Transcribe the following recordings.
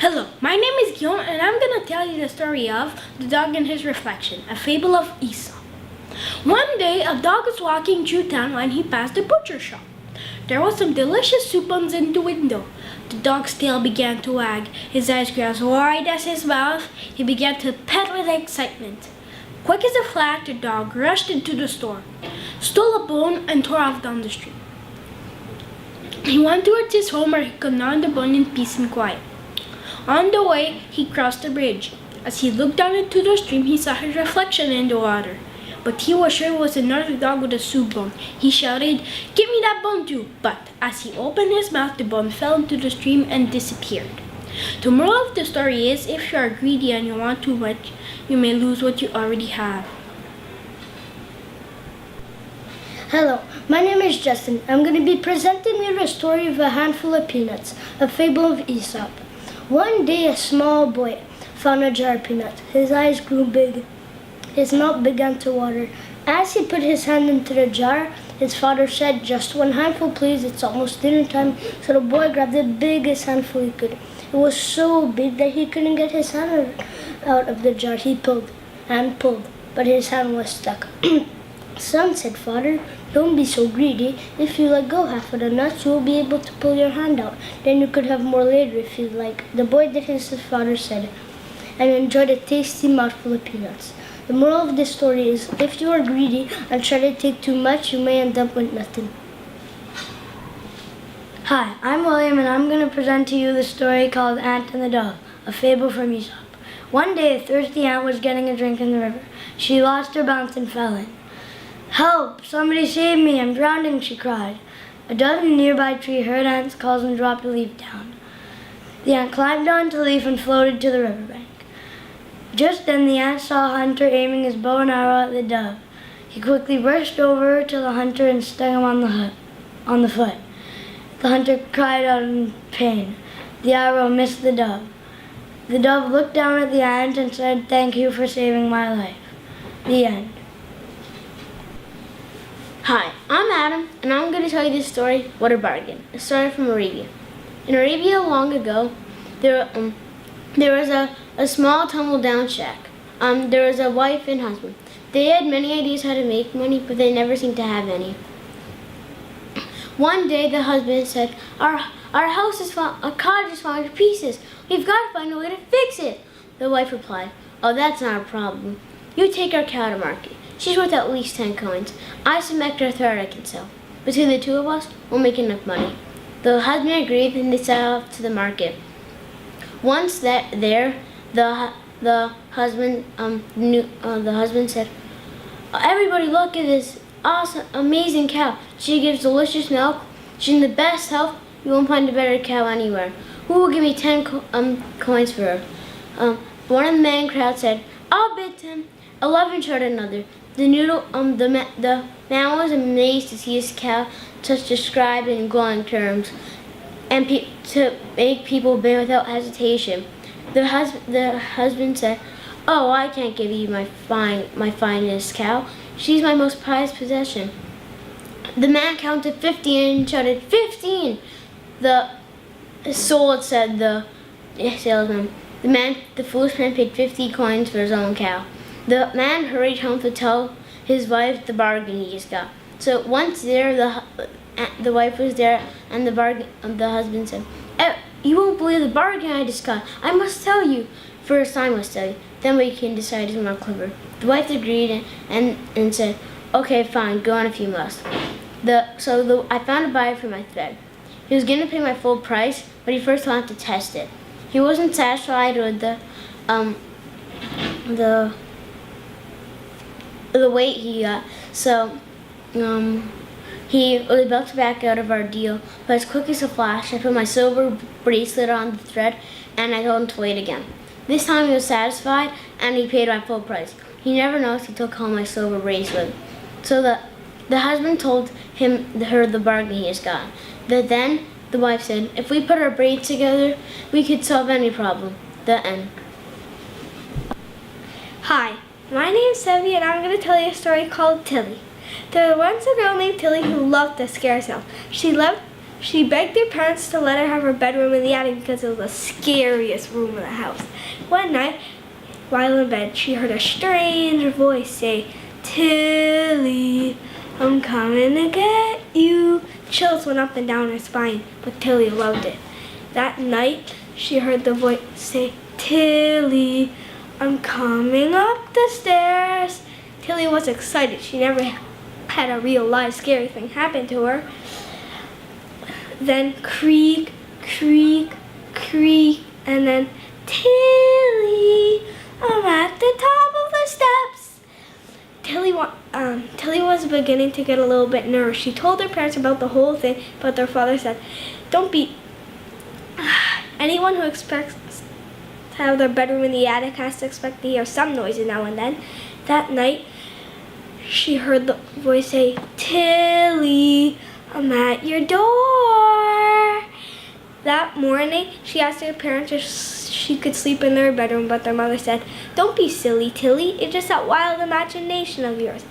Hello, my name is Guillaume and I'm going to tell you the story of The Dog and His Reflection, a fable of Aesop. One day, a dog was walking through town when he passed a butcher shop. There was some delicious soup buns in the window. The dog's tail began to wag, his eyes grew as wide as his mouth. He began to pet with excitement. Quick as a flash, the dog rushed into the store, stole a bone, and tore off down the street. He went towards his home where he could gnaw the bone in peace and quiet. On the way, he crossed the bridge. As he looked down into the stream, he saw his reflection in the water. But he was sure it was another dog with a soup bone. He shouted, "Give me that bone too!" But as he opened his mouth, the bone fell into the stream and disappeared. The moral of the story is, if you are greedy and you want too much, you may lose what you already have. Hello, my name is Justin. I'm going to be presenting you the story of a handful of peanuts, a fable of Aesop. One day a small boy found a jar of peanuts. His eyes grew big. His mouth began to water. As he put his hand into the jar, his father said, "Just one handful, please. It's almost dinner time." So the boy grabbed the biggest handful he could. It was so big that he couldn't get his hand out of the jar. He pulled and pulled, but his hand was stuck. "Son," said father, "don't be so greedy. If you let go half of the nuts, you will be able to pull your hand out. Then you could have more later if you like." The boy did as his father said and enjoyed a tasty mouthful of peanuts. The moral of this story is, if you are greedy and try to take too much, you may end up with nothing. Hi, I'm William and I'm going to present to you the story called Ant and the Dove, a fable from Aesop. One day a thirsty ant was getting a drink in the river. She lost her balance and fell in. "Help! Somebody save me! I'm drowning!" she cried. A dove in a nearby tree heard Ant's calls and dropped a leaf down. The ant climbed onto the leaf and floated to the riverbank. Just then the ant saw a hunter aiming his bow and arrow at the dove. He quickly rushed over to the hunter and stung him on the foot. The hunter cried out in pain. The arrow missed the dove. The dove looked down at the ant and said, "Thank you for saving my life." The end. Hi, I'm Adam, and I'm going to tell you this story, What a Bargain, a story from Arabia. In Arabia long ago, there was a small tumble-down shack. There was a wife and husband. They had many ideas how to make money, but they never seemed to have any. One day, the husband said, Our house is our cottage is falling to pieces. We've got to find a way to fix it." The wife replied, "Oh, that's not a problem. You take our cow to market. She's worth at least 10 coins. I have some extra thread I can sell. Between the two of us, we'll make enough money." The husband agreed, and they set off to the market. Once there, the husband said, "Everybody, look at this awesome, amazing cow. She gives delicious milk. She's in the best health. You won't find a better cow anywhere. Who will give me 10 coins for her?" One of the men in the crowd said, "I'll bid 10. 11, shouted another. The man was amazed to see his cow such described in glowing terms, and to make people bid without hesitation. The husband said, "Oh, I can't give you my finest cow. She's my most prized possession." The man counted 15 and shouted, "15!" "Sold," said the salesman. The foolish man paid 50 coins for his own cow. The man hurried home to tell his wife the bargain he just got. So once there, the wife was there, and the husband said, "You won't believe the bargain I just got. I must tell you. First, I must tell you. Then we can decide who's more clever." The wife agreed and said, "Okay, fine. Go on if you must." I found a buyer for my thread. He was going to pay my full price, but he first wanted to test it. He wasn't satisfied with the weight he got, so he was about to back out of our deal, but as quick as a flash, I put my silver bracelet on the thread, and I told him to wait again. This time he was satisfied, and he paid my full price. He never noticed he took home my silver bracelet. So the husband told her the bargain he just got. Then the wife said, "If we put our braids together, we could solve any problem." The end. Hi, my name is Selwyn and I'm going to tell you a story called Tilly. There was once a girl named Tilly who loved to scare herself. She loved She begged her parents to let her have her bedroom in the attic because it was the scariest room in the house. One night, while in bed, she heard a strange voice say, "Tilly, I'm coming to get you." Chills went up and down her spine, but Tilly loved it. That night, she heard the voice say, "Tilly, I'm coming up the stairs." Tilly was excited. She never had a real life scary thing happen to her. Then creak, creak, creak, and then "Tilly, I'm at the top of the steps." Tilly was beginning to get a little bit nervous. She told her parents about the whole thing, but their father said, "Don't be... Anyone who expects to have their bedroom in the attic has to expect to hear some noises now and then." That night, she heard the voice say, "Tilly, I'm at your door." That morning, she asked her parents if she could sleep in their bedroom, but their mother said, "Don't be silly, Tilly. It's just that wild imagination of yours."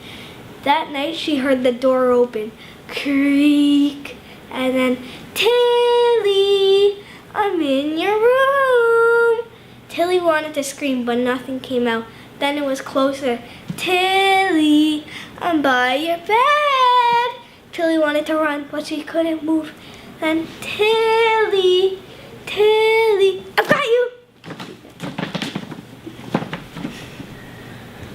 That night, she heard the door open, creak, and then, "Tilly, I'm in your room." Tilly wanted to scream, but nothing came out. Then it was closer. "Tilly, I'm by your bed." Tilly wanted to run, but she couldn't move. Then, "Tilly, Tilly, I've got you."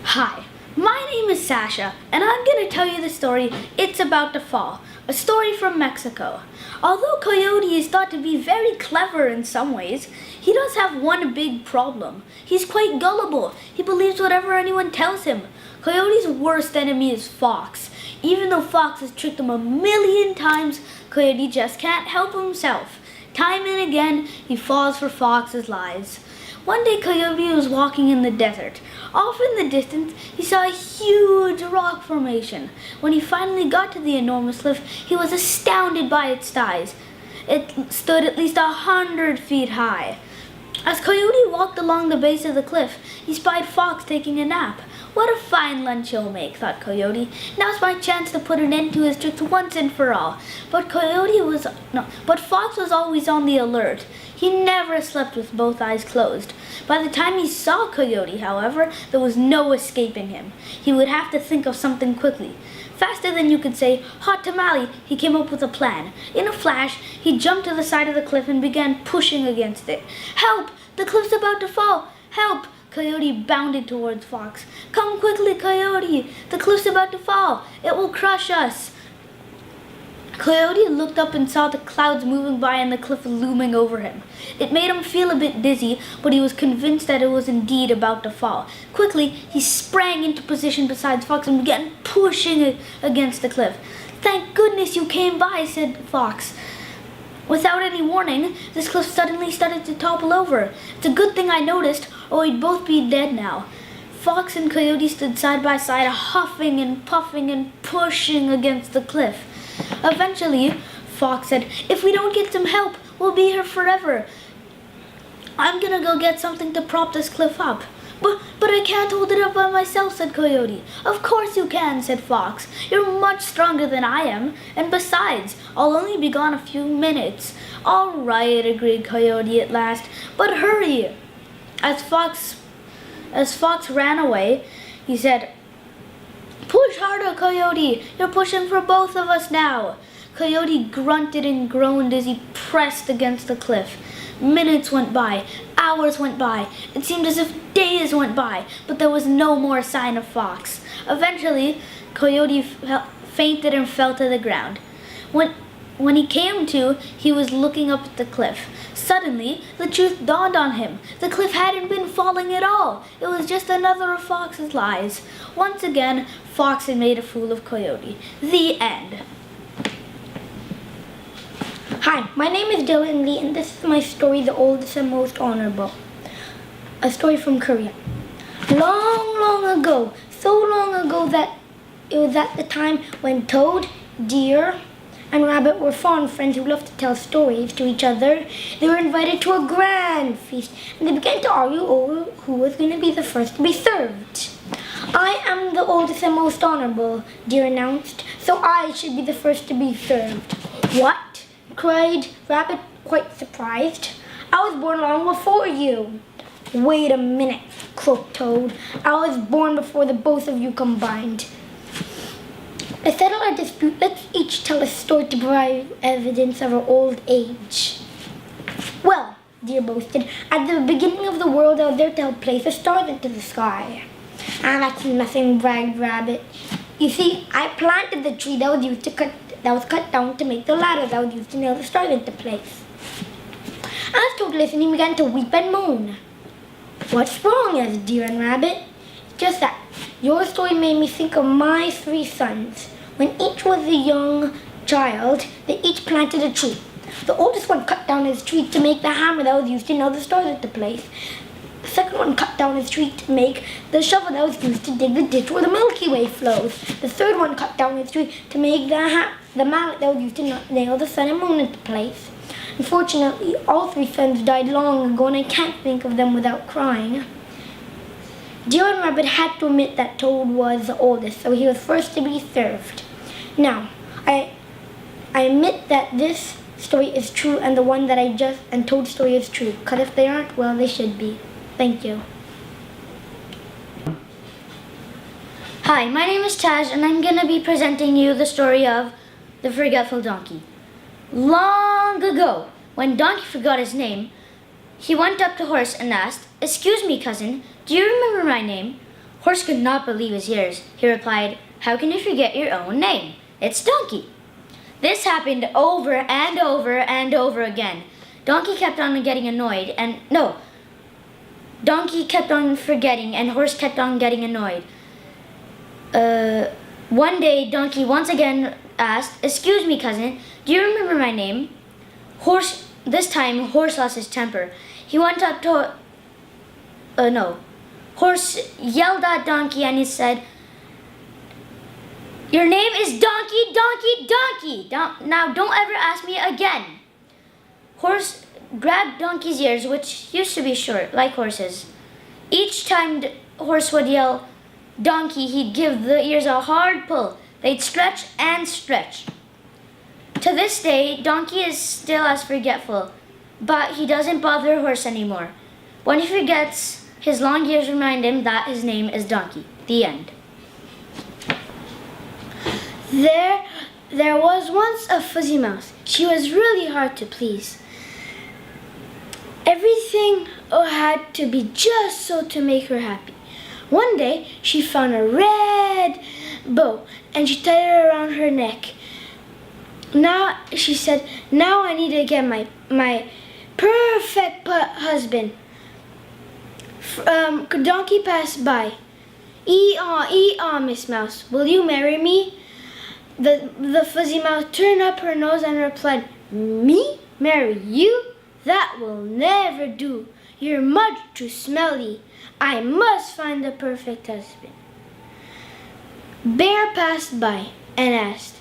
Hi, my name is Sasha, and I'm going to tell you the story "It's About to Fall," a story from Mexico. Although Coyote is thought to be very clever in some ways, he does have one big problem. He's quite gullible. He believes whatever anyone tells him. Coyote's worst enemy is Fox. Even though Fox has tricked him 1,000,000 times, Coyote just can't help himself. Time and again, he falls for Fox's lies. One day, Coyote was walking in the desert. Off in the distance, he saw a huge rock formation. When he finally got to the enormous cliff, he was astounded by its size. It stood at least 100 feet high. As Coyote walked along the base of the cliff, he spied Fox taking a nap. "What a fine lunch he'll make," thought Coyote. "Now's my chance to put an end to his tricks once and for all." But Fox was always on the alert. He never slept with both eyes closed. By the time he saw Coyote, however, there was no escaping him. He would have to think of something quickly. Faster than you could say "hot tamale," he came up with a plan. In a flash, he jumped to the side of the cliff and began pushing against it. "Help! The cliff's about to fall! Help!" Coyote bounded towards Fox. "Come quickly, Coyote! The cliff's about to fall! It will crush us!" Coyote looked up and saw the clouds moving by and the cliff looming over him. It made him feel a bit dizzy, but he was convinced that it was indeed about to fall. Quickly, he sprang into position beside Fox and began pushing against the cliff. "Thank goodness you came by," said Fox. Without any warning, this cliff suddenly started to topple over. "It's a good thing I noticed, or we'd both be dead now." Fox and Coyote stood side by side, huffing and puffing and pushing against the cliff. Eventually, Fox said, "If we don't get some help, we'll be here forever. I'm gonna go get something to prop this cliff up." But I can't hold it up by myself," said Coyote. "Of course you can," said Fox. "You're much stronger than I am, and besides, I'll only be gone a few minutes." "All right," agreed Coyote at last, "but hurry." As Fox ran away, he said, "Push harder, Coyote. You're pushing for both of us now." Coyote grunted and groaned as he pressed against the cliff. Minutes went by, hours went by. It seemed as if days went by, but there was no more sign of Fox. Eventually, Coyote fainted and fell to the ground. When he came to, he was looking up at the cliff. Suddenly, the truth dawned on him. The cliff hadn't been falling at all. It was just another of Fox's lies. Once again, Fox had made a fool of Coyote. The end. Hi, my name is Dylan Lee, and this is my story, The Oldest and Most Honorable. A story from Korea. Long, long ago, so long ago that it was at the time when toad, deer, and rabbit were fond friends who loved to tell stories to each other. They were invited to a grand feast, and they began to argue over who was going to be the first to be served. "I am the oldest and most honorable," Deer announced, "so I should be the first to be served." "What? cried Rabbit, quite surprised. I was born long before you. Wait a minute, croaked Toad. I was born before the both of you combined. To settle our dispute, let's each tell a story to provide evidence of our old age. Well, Deer boasted, at the beginning of the world I was there to help place the stars into the sky. Ah, that's nothing, bragged Rabbit. You see, I planted the tree that was cut down to make the ladder that was used to nail the stars into place. As Toad listened, he began to weep and moan. What's wrong? Asked Deer and Rabbit. Just that. Your story made me think of my 3 sons. When each was a young child, they each planted a tree. The oldest one cut down his tree to make the hammer that was used to nail the stars into place. The second one cut down his tree to make the shovel that was used to dig the ditch where the Milky Way flows. The third one cut down his tree to make the mallet that was used to nail the sun and moon into place. Unfortunately, all 3 sons died long ago, and I can't think of them without crying. Deer and Rabbit had to admit that Toad was the oldest, so he was first to be served. Now, I admit that this story is true, and the one that and Toad's story is true. 'Cause if they aren't, well, they should be. Thank you. Hi, my name is Taj, and I'm gonna be presenting you the story of the Forgetful Donkey. Long ago, when Donkey forgot his name, he went up to Horse and asked, "Excuse me, cousin, do you remember my name?" Horse could not believe his ears. He replied, "How can you forget your own name? It's Donkey." This happened over and over and over again. Donkey kept on getting annoyed, Donkey kept on forgetting, and Horse kept on getting annoyed. One day, Donkey once again asked, "Excuse me, cousin, do you remember my name?" This time, Horse lost his temper. He went up to, Horse yelled at Donkey and he said, "Your name is Donkey, Donkey, Donkey. Now don't ever ask me again." Horse grabbed Donkey's ears, which used to be short, like horses. Each time Horse would yell, Donkey, he'd give the ears a hard pull. They'd stretch and stretch. To this day, Donkey is still as forgetful, but he doesn't bother Horse anymore. When he forgets, his long ears remind him that his name is Donkey. The end. There was once a fuzzy mouse. She was really hard to please. Everything had to be just so to make her happy. One day, she found a red bow and she tied it around her neck. Now, she said, "Now I need to get my perfect husband." Donkey passed by. "Ee-aw, Miss Mouse, will you marry me?" The fuzzy mouse turned up her nose and replied, "Me? Marry you? That will never do. You're much too smelly. I must find the perfect husband." Bear passed by and asked,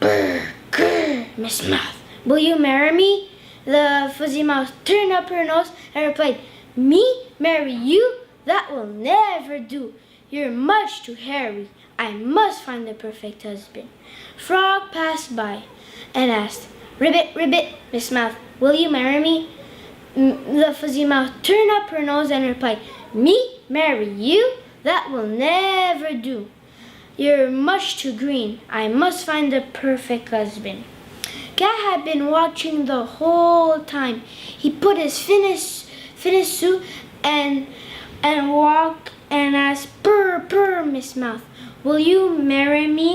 "Brr, grr, Miss Mouse, will you marry me?" The fuzzy mouse turned up her nose and replied, "Me? Marry you? That will never do. You're much too hairy. I must find the perfect husband." Frog passed by and asked, "Ribbit, Ribbit, Miss Mouse, will you marry me?" The fuzzy mouse turned up her nose and replied, "Me? Marry you? That will never do. You're much too green. I must find the perfect husband." Cat had been watching the whole time. He put his finished suit and walked and asked, "Purr, purr, Miss Mouse, will you marry me?"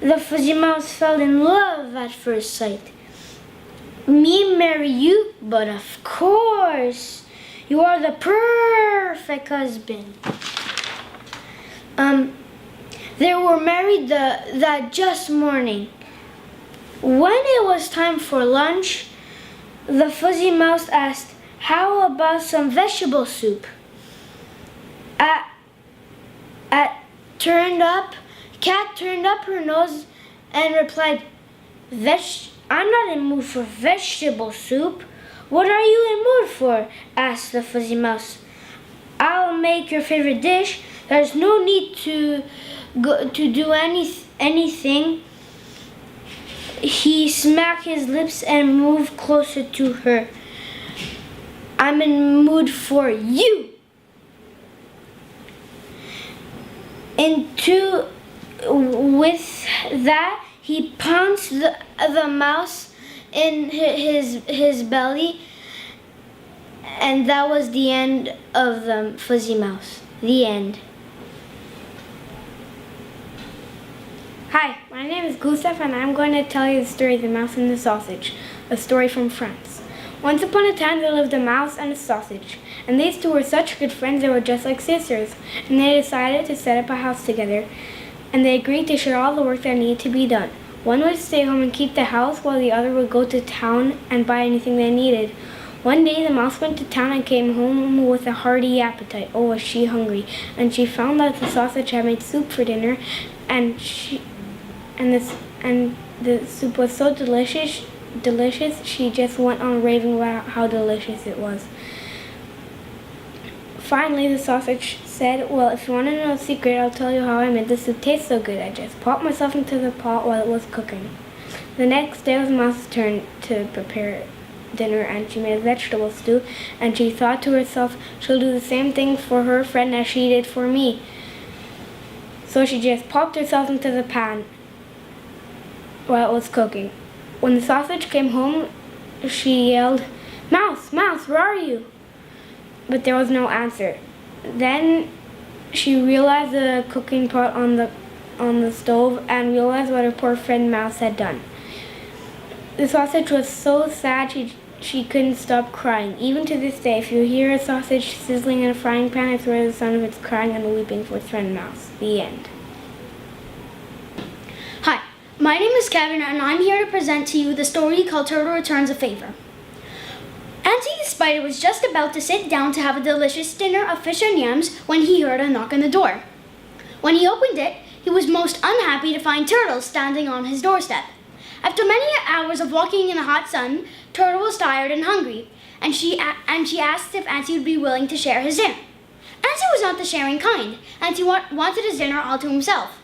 The fuzzy mouse fell in love at first sight. "Me marry you? But of course, you are the perfect husband." They were married that just morning. When it was time for lunch, the fuzzy mouse asked, "How about some vegetable soup?" Cat turned up her nose and replied, "I'm not in the mood for vegetable soup." "What are you in the mood for?" asked the fuzzy mouse. "I'll make your favorite dish. There's no need to do anything. He smacked his lips and moved closer to her. I'm in the mood for you. With that, he pounced the mouse in his belly, and that was the end of the fuzzy mouse. The end. Hi, my name is Gustav and I'm going to tell you the story of the mouse and the sausage, a story from France. Once upon a time there lived a mouse and a sausage, and these two were such good friends they were just like sisters, and they decided to set up a house together, and they agreed to share all the work that needed to be done. One would stay home and keep the house while the other would go to town and buy anything they needed. One day the mouse went to town and came home with a hearty appetite. Oh, was she hungry! And she found that the sausage had made soup for dinner, and the soup was so delicious she just went on raving about how delicious it was. Finally the sausage said, well, if you want to know a secret, I'll tell you how I made the soup taste so good. I just popped myself into the pot while it was cooking. The next day was the mouse's turn to prepare dinner, and she made a vegetable stew, and she thought to herself, she'll do the same thing for her friend as she did for me. So she just popped herself into the pan while it was cooking. When the sausage came home, she yelled, "Mouse, mouse, where are you?" But there was no answer. Then she realized the cooking pot on the stove and realized what her poor friend Mouse had done. The sausage was so sad she couldn't stop crying. Even to this day, if you hear a sausage sizzling in a frying pan, it's really the sound of its crying and weeping for its friend Mouse. The end. Hi, my name is Kevin and I'm here to present to you the story called Turtle Returns a Favor. Auntie the Spider was just about to sit down to have a delicious dinner of fish and yams when he heard a knock on the door. When he opened it, he was most unhappy to find Turtle standing on his doorstep. After many hours of walking in the hot sun, Turtle was tired and hungry, and she asked if Auntie would be willing to share his dinner. Auntie was not the sharing kind. Auntie wanted his dinner all to himself.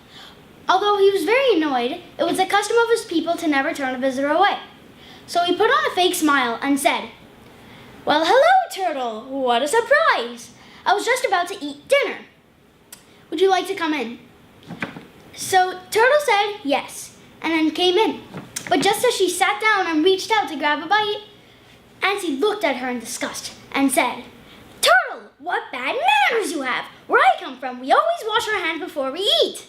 Although he was very annoyed, it was the custom of his people to never turn a visitor away. So he put on a fake smile and said, "Well, hello, Turtle. What a surprise. I was just about to eat dinner. Would you like to come in?" So Turtle said yes, and then came in. But just as she sat down and reached out to grab a bite, Auntie looked at her in disgust and said, "Turtle, what bad manners you have. Where I come from, we always wash our hands before we eat."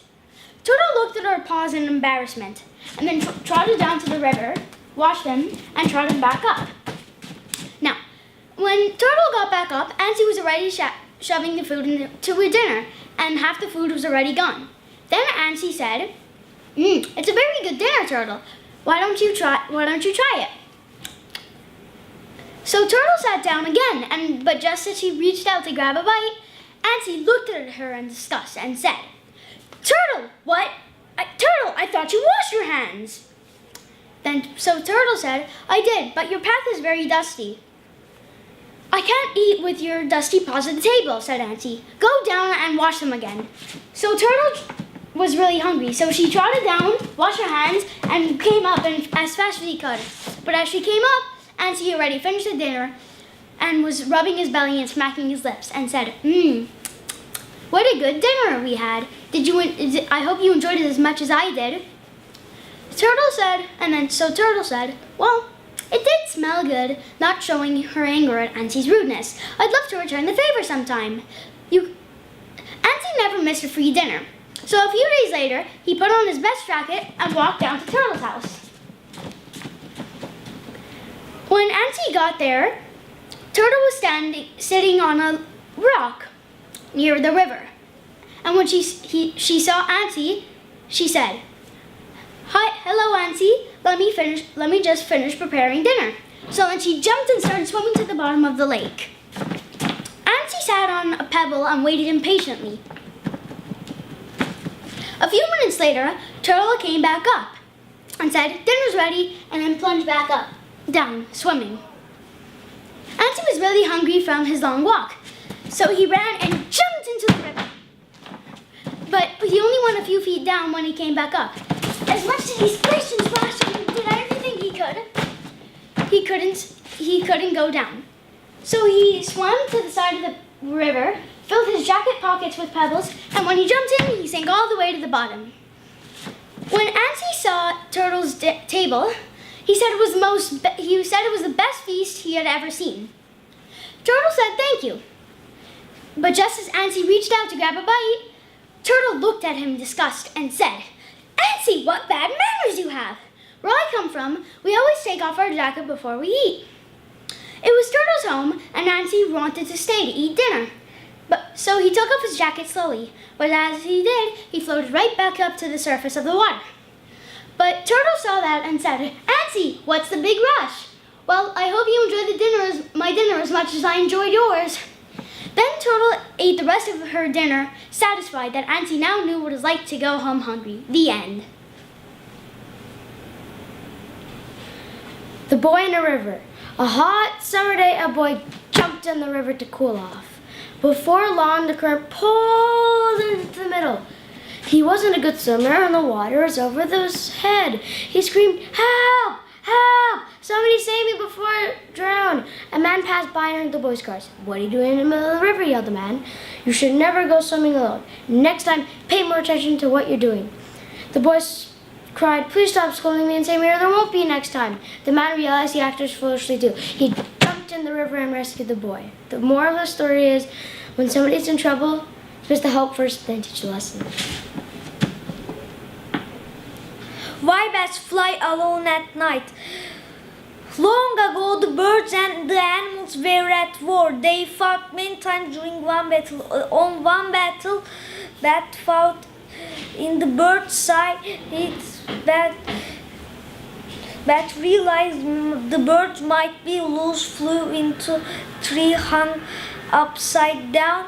Turtle looked at her paws in embarrassment, and then trotted down to the river, washed them, and trotted back up. Now, when Turtle got back up, Auntie was already shoving the food into her dinner, and half the food was already gone. Then Auntie said, "It's a very good dinner, Turtle. Why don't you try it?" So Turtle sat down again, but just as she reached out to grab a bite, Auntie looked at her in disgust and said, "Turtle, what? Turtle, I thought you washed your hands." So Turtle said, "I did, but your path is very dusty." "I can't eat with your dusty paws at the table," said Auntie. "Go down and wash them again." So Turtle was really hungry, so she trotted down, washed her hands, and came up as fast as she could. But as she came up, Auntie already finished the dinner and was rubbing his belly and smacking his lips and said, "What a good dinner we had. I hope you enjoyed it as much as I did." Turtle said, "Well, it did smell good," not showing her anger at Auntie's rudeness. "I'd love to return the favor sometime." Auntie never missed a free dinner. So a few days later, he put on his best jacket and walked down to Turtle's house. When Auntie got there, Turtle was sitting on a rock near the river. And when she saw Auntie, she said, "Hello, Auntie. Let me just finish preparing dinner." So then she jumped and started swimming to the bottom of the lake. Auntie sat on a pebble and waited impatiently. A few minutes later, Turtle came back up and said, "Dinner's ready," and then plunged back down, swimming. Auntie was really hungry from his long walk, so he ran and jumped into the river. But he only went a few feet down when he came back up. As much as he splashed and splashed, he did couldn't go down. So he swam to the side of the river, filled his jacket pockets with pebbles, and when he jumped in, he sank all the way to the bottom. When Ansi saw Turtle's table, he said it was the best feast he had ever seen. Turtle said thank you. But just as Ansi reached out to grab a bite, Turtle looked at him in disgust and said, "Ansi, what bad manners you have! Where I come from, we always take off our jacket before we eat." It was Turtle's home, and Nancy wanted to stay to eat dinner. So he took off his jacket slowly, but as he did, he floated right back up to the surface of the water. But Turtle saw that and said, "Nancy, what's the big rush?" "Well, I hope you enjoyed my dinner as much as I enjoyed yours." Then Turtle ate the rest of her dinner, satisfied that Nancy now knew what it was like to go home hungry. The end. The Boy in the River. A hot summer day, a boy jumped in the river to cool off. Before long, the current pulled into the middle. He wasn't a good swimmer, and the water was over his head. He screamed, "Help! Help! Somebody save me before I drown!" A man passed by and heard the boy's cries. "What are you doing in the middle of the river?" yelled the man. "You should never go swimming alone. Next time, pay more attention to what you're doing." The boy cried, "Please stop scolding me and save me, or there won't be next time." The man realized the actors foolishly too. He jumped in the river and rescued the boy. The moral of the story is, when somebody's in trouble, you're supposed to help first, then teach a lesson. Why bats fly alone at night? Long ago, the birds and the animals were at war. They fought many times during one battle. On one battle, bat fought in the bird's side. Bat realized the birds might be loose, flew into tree, hung upside down.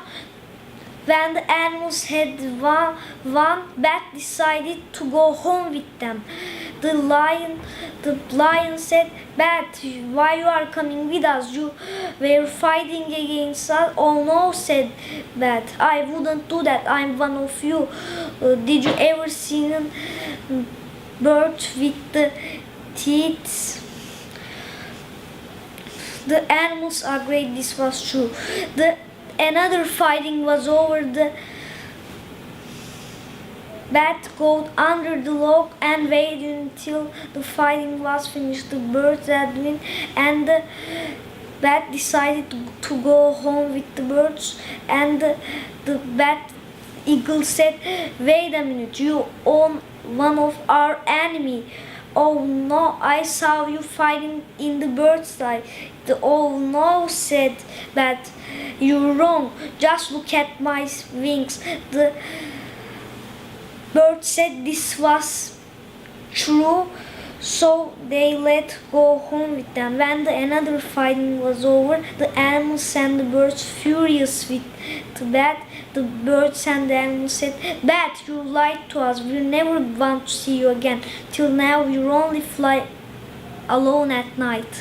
When the animals had won, Bat decided to go home with them. The lion said, "Bat, why you are coming with us? You were fighting against us." "Oh no," said Bat, "I wouldn't do that. I'm one of you. Did you ever see a bird with the teeth?" The animals agreed this was true. Another fighting was over. The bat got under the log and waited until the fighting was finished. The birds had won, and the bat decided to go home with the birds. And the bat eagle said, "Wait a minute, you own one of our enemy." "Oh no, I saw you fighting in the bird's eye." "Oh no," said Bat, "you're wrong. Just look at my wings." The bird said this was true, so they let go home with them. When another fighting was over, the animals and the birds, furious with the bat, the birds and the animals said, "Bat, you lied to us. We never want to see you again. Till now, you only fly alone at night."